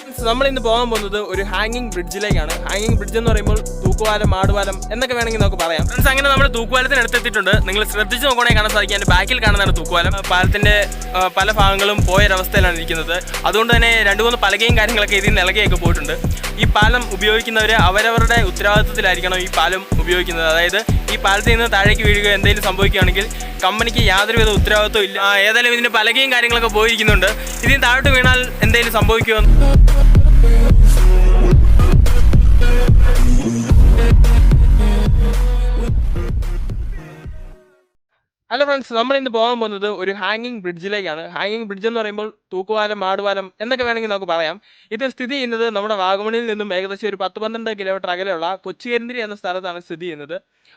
നമ്മൾ ഇന്ന് പോകാൻ പോകുന്നത് ഒരു ഹാങ്ങിങ് ബ്രിഡ്ജിലേക്കാണ്. ഹാങ്ങിങ് ബ്രിഡ്ജ് എന്ന് പറയുമ്പോൾ തൂക്കുപാലം, മാടുപാലം എന്നൊക്കെ വേണമെങ്കിൽ നമുക്ക് പറയാം. ഫ്രണ്ട്സ്, അങ്ങനെ നമ്മൾ തൂക്കുപാലത്തിന് അടുത്തെത്തിയിട്ടുണ്ട്. നിങ്ങൾ ശ്രദ്ധിച്ച് നോക്കുകയാണെങ്കിൽ കാണാൻ സാധിക്കും, എൻ്റെ ബാക്കിൽ കാണുന്നതാണ് തൂക്കുപാലം. പാലത്തിൻ്റെ പല ഭാഗങ്ങളും പോയൊരവസ്ഥയിലാണ് ഇരിക്കുന്നത്. അതുകൊണ്ട് തന്നെ 2-3 പലകയും കാര്യങ്ങളൊക്കെ ഇതിൽ നിലകയൊക്കെ പോയിട്ടുണ്ട്. ഈ പാലം ഉപയോഗിക്കുന്നവർ അവരവരുടെ ഉത്തരവാദിത്വത്തിലായിരിക്കണം ഈ പാലം ഉപയോഗിക്കുന്നത്. അതായത് ഈ പാലത്തിൽ നിന്ന് താഴേക്ക് വീഴുക എന്തെങ്കിലും സംഭവിക്കുകയാണെങ്കിൽ കമ്പനിക്ക് യാതൊരുവിധ ഉത്തരവാദിത്വം ഇല്ല. ഏതായാലും ഇതിൻ്റെ പലകയും കാര്യങ്ങളൊക്കെ പോയിരിക്കുന്നുണ്ട്. ഇതിന് താഴോട്ട് വീണാൽ എന്തെങ്കിലും സംഭവിക്കുമെന്ന്. ഹലോ ഫ്രണ്ട്സ്, നമ്മൾ ഇന്ന് പോകാൻ പോകുന്നത് ഒരു ഹാങ്ങിങ് ബ്രിഡ്ജിലേക്കാണ്. ഹാങ്ങിങ് ബ്രിഡ്ജ് എന്ന് പറയുമ്പോൾ തൂക്കുപാലം, മാടുപാലം എന്നൊക്കെ വേണമെങ്കിൽ നമുക്ക് പറയാം. ഇത് സ്ഥിതി ചെയ്യുന്നത് നമ്മുടെ വാഗമണിൽ നിന്നും ഏകദേശം ഒരു 10-12 കിലോമീറ്റർ അകലെയുള്ള കൊച്ചിയരിന്തിരി എന്ന സ്ഥലത്താണ് സ്ഥിതി ചെയ്യുന്നത്.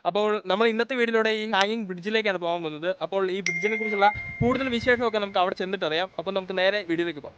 അപ്പോൾ നമ്മൾ ഇന്നത്തെ വീഡിയോയിലൂടെ ഈ ഹാങ്ങിങ് ബ്രിഡ്ജിലേക്കാണ് പോകാൻ പോകുന്നത്. അപ്പോൾ ഈ ബ്രിഡ്ജിനെ കുറിച്ചുള്ള കൂടുതൽ വിശേഷമൊക്കെ നമുക്ക് അവിടെ ചെന്നിട്ട് അറിയാം. അപ്പോൾ നമുക്ക് നേരെ വീഡിയോയിലേക്ക് പോകാം.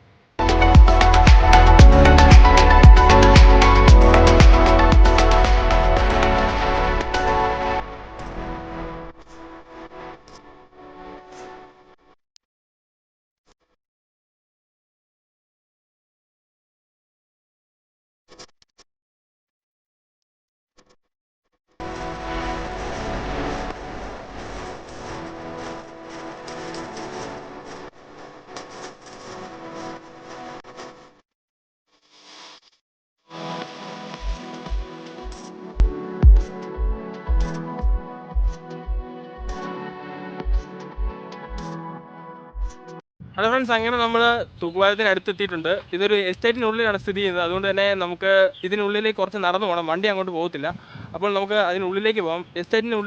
ഹലോ ഫ്രണ്ട്സ്, അങ്ങനെ നമ്മൾ തൂക്കുപാലത്തിന് അടുത്തെത്തിയിട്ടുണ്ട്. ഇതൊരു എസ്റ്റേറ്റിനുള്ളിലാണ് സ്ഥിതി ചെയ്യുന്നത്. അതുകൊണ്ട് തന്നെ നമുക്ക് ഇതിനുള്ളിലേക്ക് കുറച്ച് നടന്നു പോകണം. വണ്ടി അങ്ങോട്ട് പോകത്തില്ല. അപ്പോൾ നമുക്ക് അതിനുള്ളിലേക്ക് പോകാം. എസ്റ്റേറ്റിൻ്റെ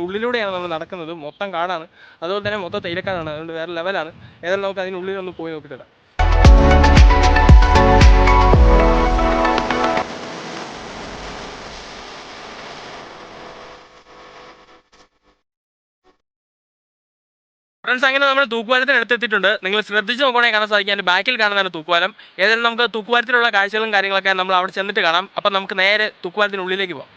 ഉള്ളിലൂടെയാണ് നമ്മൾ നടക്കുന്നത്. മൊത്തം കാടാണ്, അതുപോലെ തന്നെ മൊത്തം തേയിലക്കാടാണ്. അതുകൊണ്ട് വേറെ ലെവലാണ്. ഏതായാലും നമുക്ക് അതിനുള്ളിലൊന്ന് പോയി നോക്കിയിട്ടില്ല. ഫ്രണ്ട്സ്, അങ്ങനെ നമ്മൾ തൂക്കുപാലത്തിന് അടുത്തെത്തിയിട്ടുണ്ട്. നിങ്ങൾ ശ്രദ്ധിച്ച് നോക്കുകയാണെങ്കിൽ കാണാൻ സാധിക്കും, എൻ്റെ ബാക്കിൽ കാണുന്നതാണ് തൂക്കുപാലം. ഏതായാലും നമുക്ക് തൂക്കുപാലത്തിലുള്ള കാഴ്ചകളും കാര്യങ്ങളൊക്കെ നമ്മൾ അവിടെ ചെന്നിട്ട് കാണാം. അപ്പം നമുക്ക് നേരെ തൂക്കുപാലത്തിനുള്ളിലേക്ക് പോകാം.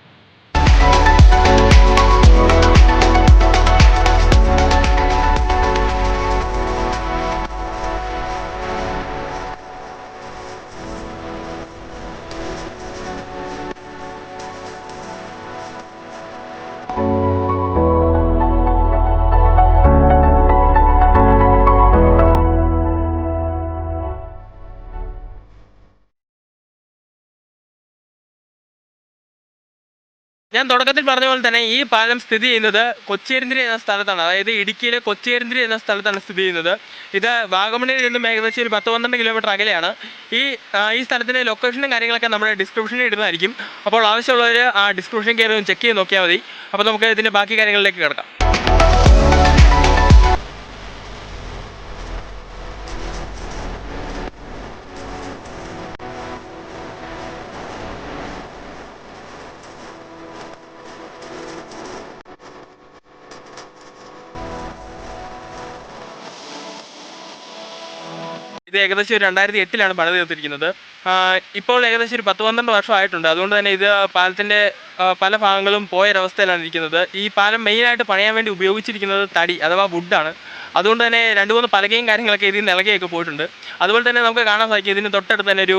ഞാൻ തുടക്കത്തിൽ പറഞ്ഞ പോലെ തന്നെ ഈ പാലം സ്ഥിതി ചെയ്യുന്നത് കൊച്ചിയരിന്തിരി എന്ന സ്ഥലത്താണ്. അതായത് ഇടുക്കിയിലെ കൊച്ചിയരിന്തിരി എന്ന സ്ഥലത്താണ് സ്ഥിതി ചെയ്യുന്നത്. ഇത് വാഗമണിൽ നിന്നും ഏകദേശം ഒരു 10-12 കിലോമീറ്റർ അകലെയാണ്. ഈ സ്ഥലത്തിൻ്റെ ലൊക്കേഷനും കാര്യങ്ങളൊക്കെ നമ്മുടെ ഡിസ്ക്രിപ്ഷനിൽ ഇടുന്നതായിരിക്കും. അപ്പോൾ ആവശ്യമുള്ളവർ ആ ഡിസ്ക്രിപ്ഷൻ കയറി ഒന്ന് ചെക്ക് ചെയ്ത് നോക്കിയാൽ മതി. അപ്പോൾ നമുക്ക് ഇതിൻ്റെ ബാക്കി കാര്യങ്ങളിലേക്ക് കിടക്കാം. ഇത് ഏകദേശം ഒരു 2008-ലാണ് പണി തീർത്തിരിക്കുന്നത്. ഇപ്പോൾ ഏകദേശം ഒരു 10-12 വർഷമായിട്ടുണ്ട്. അതുകൊണ്ട് തന്നെ ഇത് പാലത്തിൻ്റെ പല ഭാഗങ്ങളും പോയൊരവസ്ഥയിലാണ് ഇരിക്കുന്നത്. ഈ പാലം മെയിനായിട്ട് പണിയാൻ വേണ്ടി ഉപയോഗിച്ചിരിക്കുന്നത് തടി അഥവാ വുഡാണ്. അതുകൊണ്ട് തന്നെ 2-3 പലകയും കാര്യങ്ങളൊക്കെ ഇതിൽ നിലകയൊക്കെ പോയിട്ടുണ്ട്. അതുപോലെ തന്നെ നമുക്ക് കാണാൻ സാധിക്കും, ഇതിന് തൊട്ടടുത്ത് തന്നെ ഒരു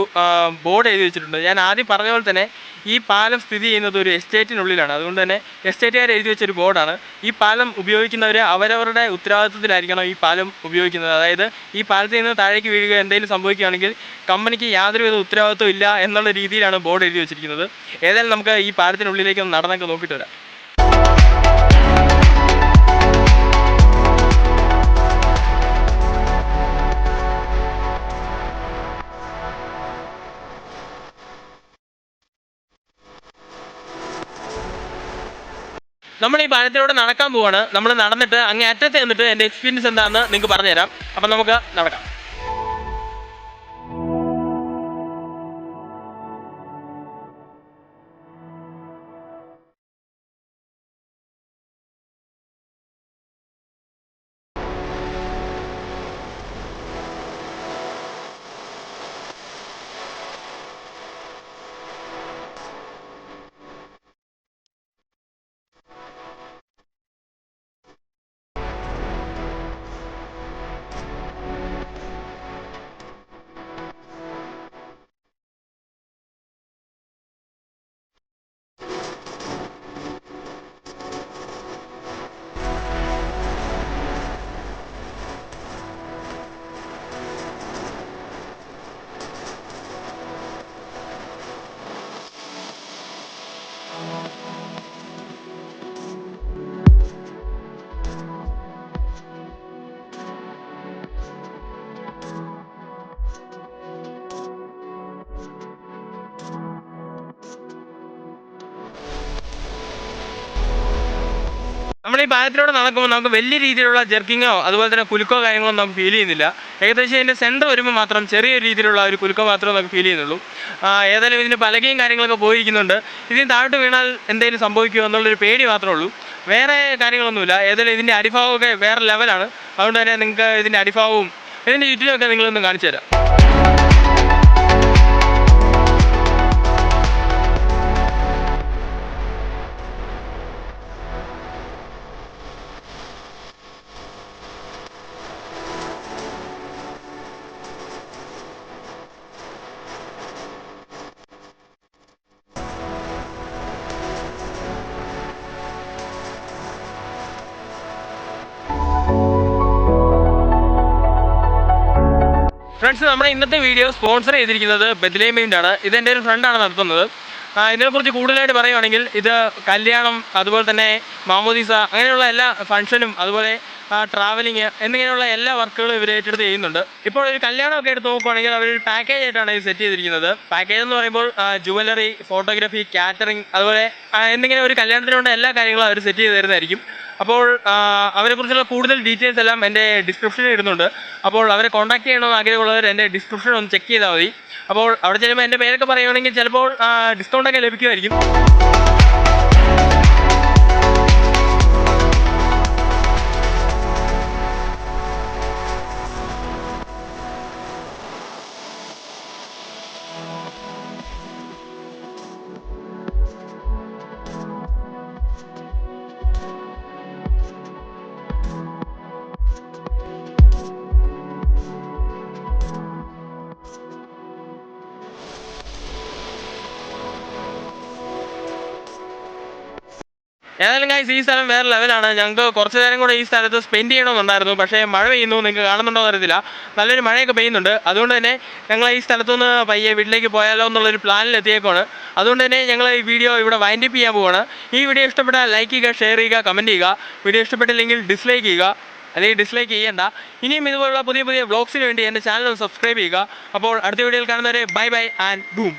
ബോർഡ് എഴുതി വെച്ചിട്ടുണ്ട്. ഞാൻ ആദ്യം പറഞ്ഞ പോലെ തന്നെ ഈ പാലം സ്ഥിതി ചെയ്യുന്നത് ഒരു എസ്റ്റേറ്റിനുള്ളിലാണ്. അതുകൊണ്ട് തന്നെ എസ്റ്റേറ്റുകാർ എഴുതി വെച്ചൊരു ബോർഡാണ്. ഈ പാലം ഉപയോഗിക്കുന്നവർ അവരവരുടെ ഉത്തരവാദിത്വത്തിലായിരിക്കണം ഈ പാലം ഉപയോഗിക്കുന്നത്. അതായത് ഈ പാലത്തിൽ നിന്ന് താഴേക്ക് വീഴുക എന്തെങ്കിലും സംഭവിക്കുകയാണെങ്കിൽ കമ്പനിക്ക് യാതൊരുവിധ ഉത്തരവാദിത്വം ഇല്ല എന്നുള്ള രീതിയിലാണ് ബോർഡ് എഴുതി വെച്ചിരിക്കുന്നത്. ഏതായാലും നമുക്ക് ഈ പാലത്തിനുള്ളിലേക്ക് ഒന്ന് നടന്നൊക്കെ നോക്കിയിട്ട് വരാം. നമ്മൾ ഈ പാലത്തിലൂടെ നടക്കാൻ പോവാണ്. നമ്മൾ നടന്നിട്ട് അങ്ങേ അറ്റത്ത് നിന്നിട്ട് എൻ്റെ എക്സ്പീരിയൻസ് എന്താണെന്ന് നിങ്ങൾക്ക് പറഞ്ഞുതരാം. അപ്പം നമുക്ക് നടക്കാം. നമ്മൾ ഈ പാലത്തിലൂടെ നടക്കുമ്പോൾ നമുക്ക് വലിയ രീതിയിലുള്ള ജെർക്കിങ്ങോ അതുപോലെ തന്നെ കുലുക്കോ കാര്യങ്ങളോ നമുക്ക് ഫീൽ ചെയ്യുന്നില്ല. ഏകദേശം ഇതിൻ്റെ സെൻറ്റർ വരുമ്പോൾ മാത്രം ചെറിയ രീതിയിലുള്ള ഒരു കുലുക്കം മാത്രമേ നമുക്ക് ഫീൽ ചെയ്യുന്നുള്ളൂ. ഏതായാലും ഇതിന് പലകയും കാര്യങ്ങളൊക്കെ പോയിരിക്കുന്നുണ്ട്. ഇതിന് താഴോട്ട് വീണാൽ എന്തെങ്കിലും സംഭവിക്കുമോ എന്നുള്ളൊരു പേടി മാത്രമേ ഉള്ളൂ, വേറെ കാര്യങ്ങളൊന്നുമില്ല. ഏതായാലും ഇതിൻ്റെ അടിഭാവമൊക്കെ വേറെ ലെവലാണ്. അതുകൊണ്ട് തന്നെ നിങ്ങൾക്ക് ഇതിൻ്റെ അടിഭാവവും ഇതിൻ്റെ ചുറ്റിനുമൊക്കെ നിങ്ങളൊന്ന് കാണിച്ചു തരാം. ഫ്രണ്ട്സ്, നമ്മുടെ ഇന്നത്തെ വീഡിയോ സ്പോൺസർ ചെയ്തിരിക്കുന്നത് ബെത്ലഹേമിൻ്റാണ്. ഇതെൻ്റെ ഒരു ഫ്രണ്ടാണ് നടത്തുന്നത്. ഇതിനെക്കുറിച്ച് കൂടുതലായിട്ട് പറയുകയാണെങ്കിൽ ഇത് കല്യാണം, അതുപോലെ തന്നെ മാമോദീസ, അങ്ങനെയുള്ള എല്ലാ ഫംഗ്ഷനും അതുപോലെ ട്രാവലിങ് എന്നിങ്ങനെയുള്ള എല്ലാ വർക്കുകളും ഇവർ ഏറ്റെടുത്ത് ചെയ്യുന്നുണ്ട്. ഇപ്പോൾ ഒരു കല്യാണമൊക്കെ എടുത്ത് നോക്കുകയാണെങ്കിൽ അവരൊരു പാക്കേജ് ആയിട്ടാണ് ഇത് സെറ്റ് ചെയ്തിരിക്കുന്നത്. പാക്കേജ് എന്ന് പറയുമ്പോൾ ജുവലറി, ഫോട്ടോഗ്രാഫി, കാറ്ററിംഗ്, അതുപോലെ എന്തെങ്കിലും ഒരു കല്യാണത്തിനുള്ള എല്ലാ കാര്യങ്ങളും അവർ സെറ്റ് ചെയ്ത് തരുന്നതായിരിക്കും. അപ്പോൾ അവരെക്കുറിച്ചുള്ള കൂടുതൽ ഡീറ്റെയിൽസ് എല്ലാം എൻ്റെ ഡിസ്ക്രിപ്ഷനിൽ ഇടുന്നുണ്ട്. അപ്പോൾ അവരെ കോൺടാക്ട് ചെയ്യണമെന്ന് ആഗ്രഹമുള്ളവർ എൻ്റെ ഡിസ്ക്രിപ്ഷൻ ഒന്ന് ചെക്ക് ചെയ്താൽ മതി. അപ്പോൾ അവിടെ ചെല്ലുമ്പോൾ എൻ്റെ പേരൊക്കെ പറയുകയാണെങ്കിൽ ചിലപ്പോൾ ഡിസ്കൗണ്ടൊക്കെ ലഭിക്കുമായിരിക്കും. ഏതായാലും ഗൈസ്, ഈ സ്ഥലം വേറെ ലെവലാണ്. ഞങ്ങൾക്ക് കുറച്ച് നേരം കൂടെ ഈ സ്ഥലത്ത് സ്പെൻഡ് ചെയ്യണമെന്നുണ്ടായിരുന്നു. പക്ഷേ മഴ പെയ്യുന്നു, നിങ്ങൾക്ക് കാണുന്നുണ്ടോ അറിയത്തില്ല. നല്ലൊരു മഴയൊക്കെ പെയ്യുന്നുണ്ട്. അതുകൊണ്ട് തന്നെ ഞങ്ങൾ ഈ സ്ഥലത്തുനിന്ന് പയ്യെ വീട്ടിലേക്ക് പോയാലോ എന്നുള്ളൊരു പ്ലാനിൽ എത്തിയേക്കാണ്. അതുകൊണ്ട് തന്നെ ഞങ്ങൾ ഈ വീഡിയോ ഇവിടെ വൈൻഡപ്പ് ചെയ്യാൻ പോവുകയാണ്. ഈ വീഡിയോ ഇഷ്ടപ്പെട്ടാൽ ലൈക്ക് ചെയ്യുക, ഷെയർ ചെയ്യുക, കമൻറ്റ് ചെയ്യുക. വീഡിയോ ഇഷ്ടപ്പെട്ടില്ലെങ്കിൽ ഡിസ്ലൈക്ക് ചെയ്യുക, അല്ലെങ്കിൽ ഡിസ്ലൈക്ക് ചെയ്യേണ്ട. ഇനിയും ഇതുപോലുള്ള പുതിയ പുതിയ വ്ളോഗ്സിന് വേണ്ടി എൻ്റെ ചാനൽ സബ്സ്ക്രൈബ് ചെയ്യുക. അപ്പോൾ അടുത്ത വീഡിയോയിൽ കാണുന്നവരെ ബൈ ബൈ ആൻഡ് ബൂം.